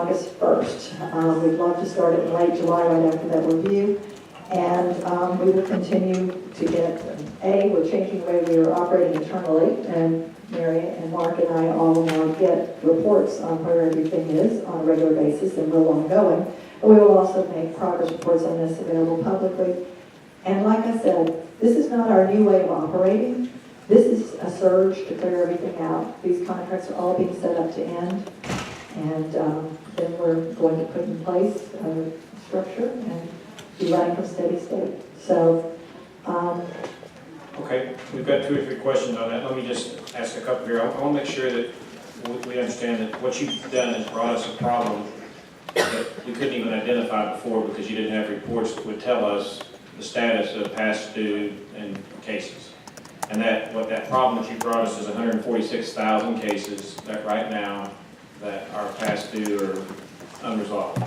August 1st. We'd love to start it in late July, right after that review. And we will continue to get, we're changing the way we are operating internally, and Mary and Mark and I all now get reports on where everything is on a regular basis and will ongoing. And we will also make progress reports on this available publicly. And like I said, this is not our new way of operating. This is a surge to clear everything out. These contracts are all being set up to end. And then we're going to put in place a structure and be running from steady state. So, okay, we've got 2 or 3 questions on that. Let me just ask a couple here. I want to make sure that we understand that what you've done has brought us a problem that we couldn't even identify before because you didn't have reports that would tell us the status of past due and cases. And that what that problem that you brought us is 146,000 cases that right now that are past due or unresolved.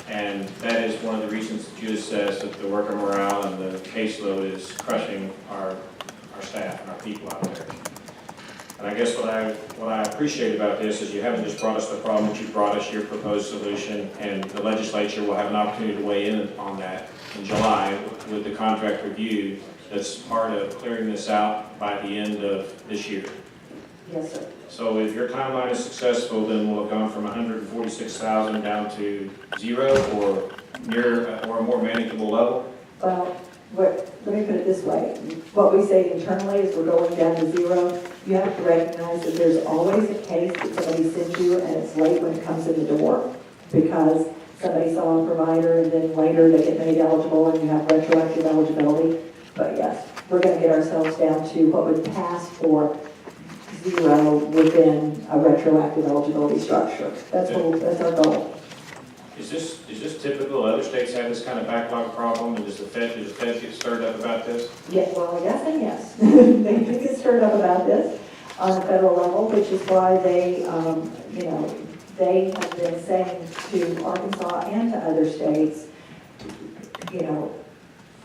And that is one of the reasons that you assess that the worker morale and the caseload is crushing our staff and our people out there. And I guess what I appreciate about this is you haven't just brought us the problem, but you've brought us your proposed solution, and the legislature will have an opportunity to weigh in on that in July with the contract review that's part of clearing this out by the end of this year. yes, sir. So if your timeline is successful, then we'll have gone from 146,000 down to 0 or near or a more manageable level? Well, let me put it this way. What we say internally is we're going down to 0. You have to recognize that there's always a case that somebody sends you and it's late when it comes in the door because somebody saw a provider and then later they get made eligible and you have retroactive eligibility. But yes, we're going to get ourselves down to what would pass for 0 within a retroactive eligibility structure. That's our goal. Is this typical? Other states have this kind of backlog problem, and does the Fed get stirred up about this? Yeah, well, yes and yes. They do get stirred up about this on the federal level, which is why they, they have been saying to Arkansas and to other states,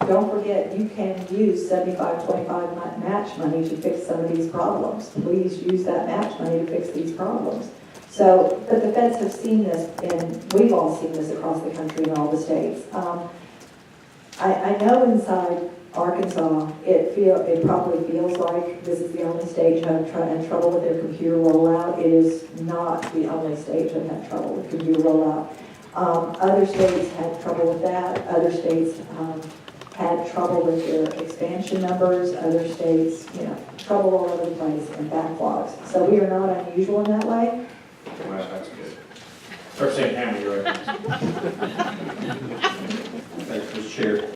don't forget you can use 75-25 match money to fix some of these problems. Please use that match money to fix these problems. So, but the feds have seen this, and we've all seen this across the country in all the states. I know inside Arkansas, it probably feels like this is the only state having trouble with their computer rollout. It is not the only state that had trouble with computer rollout. Other states had trouble with that. Other states had trouble with their expansion numbers. Other states, trouble all over the place and backlogs. So we are not unusual in that way. Well, that's good. Representative Hammer, you're right. Thanks, Mr. Chair.